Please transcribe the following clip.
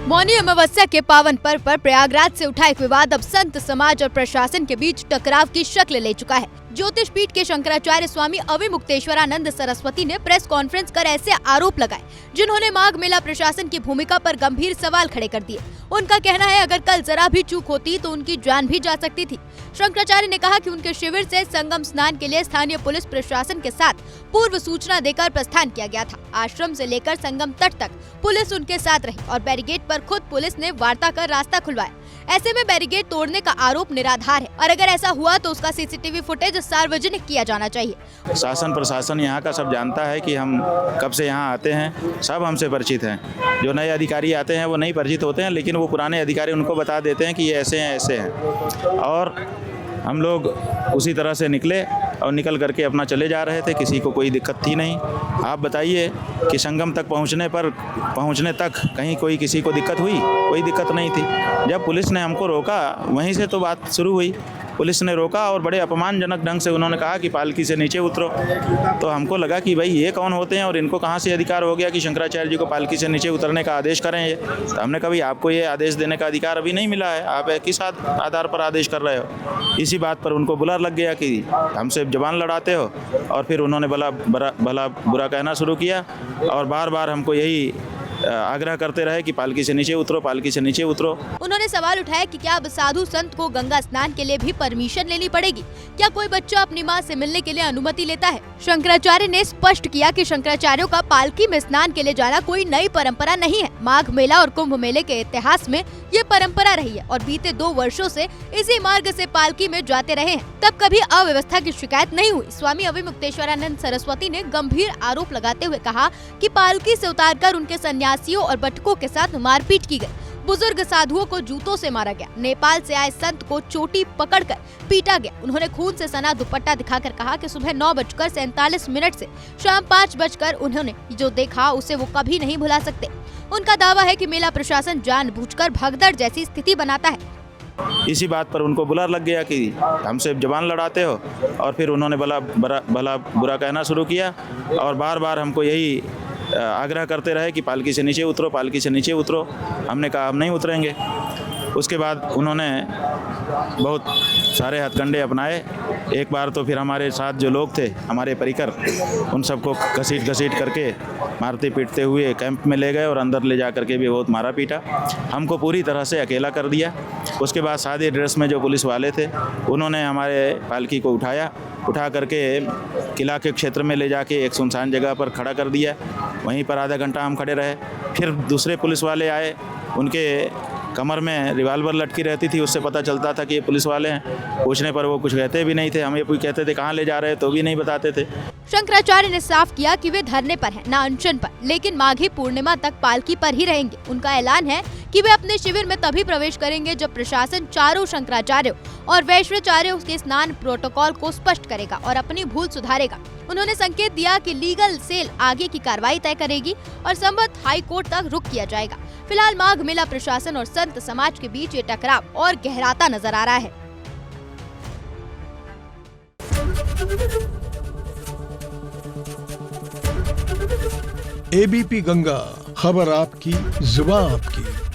मौनी अमावस्या के पावन पर्व पर प्रयागराज से उठा एक विवाद अब संत समाज और प्रशासन के बीच टकराव की शक्ल ले चुका है। ज्योतिष पीठ के शंकराचार्य स्वामी अविमुक्तेश्वरानंद सरस्वती ने प्रेस कॉन्फ्रेंस कर ऐसे आरोप लगाए जिन्होंने माघ मेला प्रशासन की भूमिका पर गंभीर सवाल खड़े कर दिए। उनका कहना है अगर कल जरा भी चूक होती तो उनकी जान भी जा सकती थी। शंकराचार्य ने कहा कि उनके शिविर से संगम स्नान के लिए स्थानीय पुलिस प्रशासन के साथ पूर्व सूचना देकर प्रस्थान किया गया था। आश्रम से लेकर संगम तट तक पुलिस उनके साथ रही और बैरिकेड पर खुद पुलिस ने वार्ता कर रास्ता खुलवाया। ऐसे में बैरिकेड तोड़ने का आरोप निराधार है और अगर ऐसा हुआ तो उसका सीसीटीवी फुटेज सार्वजनिक किया जाना चाहिए। शासन प्रशासन यहाँ का सब जानता है कि हम कब से यहाँ आते हैं, सब हमसे परिचित हैं। जो नए अधिकारी आते हैं वो नहीं परिचित होते हैं, लेकिन वो पुराने अधिकारी उनको बता देते हैं कि ये ऐसे हैं ऐसे हैं। और हम लोग उसी तरह से निकले और निकल करके अपना चले जा रहे थे, किसी को कोई दिक्कत थी नहीं। आप बताइए कि संगम तक पहुँचने तक कहीं कोई किसी को दिक्कत हुई? कोई दिक्कत नहीं थी। जब पुलिस ने हमको रोका वहीं से तो बात शुरू हुई। पुलिस ने रोका और बड़े अपमानजनक ढंग से उन्होंने कहा कि पालकी से नीचे उतरो। तो हमको लगा कि भाई ये कौन होते हैं और इनको कहाँ से अधिकार हो गया कि शंकराचार्य जी को पालकी से नीचे उतरने का आदेश करें। ये तो हमने कहा भाई आपको ये आदेश देने का अधिकार अभी नहीं मिला है, आप किस आधार पर आदेश कर रहे हो। इसी बात पर उनको बुरा लग गया कि हमसे जबान लड़ाते हो और फिर उन्होंने भला बुरा कहना शुरू किया और बार बार हमको यही आग्रह करते रहे कि पालकी से नीचे उतरो, पालकी से नीचे उतरो। उन्होंने सवाल उठाया कि क्या अब साधु संत को गंगा स्नान के लिए भी परमिशन लेनी पड़ेगी? क्या कोई बच्चा अपनी मां से मिलने के लिए अनुमति लेता है? शंकराचार्य ने स्पष्ट किया कि शंकराचार्यों का पालकी में स्नान के लिए जाना कोई नई परंपरा नहीं है। माघ मेला और कुंभ मेले के इतिहास में ये परंपरा रही है और बीते 2 वर्षों से इसी मार्ग से पालकी में जाते रहे हैं, तब कभी अव्यवस्था की शिकायत नहीं हुई। स्वामी अविमुक्तेश्वरानंद सरस्वती ने गंभीर आरोप लगाते हुए कहा कि पालकी से उतारकर उनके सन्यासियों और बटुकों के साथ मारपीट की गई। बुजुर्ग साधुओं को जूतों से मारा गया। नेपाल से आए संत को चोटी पकड़कर पीटा गया। उन्होंने खून से सना दुपट्टा दिखाकर कहा कि सुबह 9:47 से शाम 5 उन्होंने जो देखा उसे वो कभी नहीं भुला सकते। उनका दावा है कि मेला प्रशासन जानबूझकर भगदड़ जैसी स्थिति बनाता है। इसी बात पर उनको बुरा लग गया कि हमसे जबान लड़ाते हो और फिर उन्होंने भला बुरा कहना शुरू किया और बार बार हमको यही आग्रह करते रहे कि पालकी से नीचे उतरो, पालकी से नीचे उतरो। हमने कहा हम नहीं उतरेंगे। उसके बाद उन्होंने बहुत सारे हथकंडे अपनाए। एक बार तो फिर हमारे साथ जो लोग थे, हमारे परिकर, उन सबको घसीट करके मारते पीटते हुए कैंप में ले गए और अंदर ले जा करके भी बहुत मारा पीटा। हमको पूरी तरह से अकेला कर दिया। उसके बाद सादे ड्रेस में जो पुलिस वाले थे उन्होंने हमारे पालकी को उठा करके किला के क्षेत्र में ले जाके एक सुनसान जगह पर खड़ा कर दिया। वहीं पर आधा घंटा हम खड़े रहे। फिर दूसरे पुलिस वाले आए, उनके कमर में रिवाल्वर लटकी रहती थी, उससे पता चलता था कि ये पुलिस वाले हैं। पूछने पर वो कुछ कहते भी नहीं थे। हम ये कहते थे कहाँ ले जा रहे हैं तो भी नहीं बताते थे। शंकराचार्य ने साफ किया कि वे धरने पर हैं, न अनशन पर, लेकिन माघी पूर्णिमा तक पालकी पर ही रहेंगे। उनका ऐलान है कि वे अपने शिविर में तभी प्रवेश करेंगे जब प्रशासन चारों शंकराचार्यों और वैश्वाचार्यों के स्नान प्रोटोकॉल को स्पष्ट करेगा और अपनी भूल सुधारेगा। उन्होंने संकेत दिया कि लीगल सेल आगे की कार्रवाई तय करेगी और संबंध हाई कोर्ट तक रुख किया जाएगा। फिलहाल माघ मेला प्रशासन और संत समाज के बीच ये टकराव और गहराता नजर आ रहा है। एबीपी गंगा, खबर आपकी, जुबान आपकी।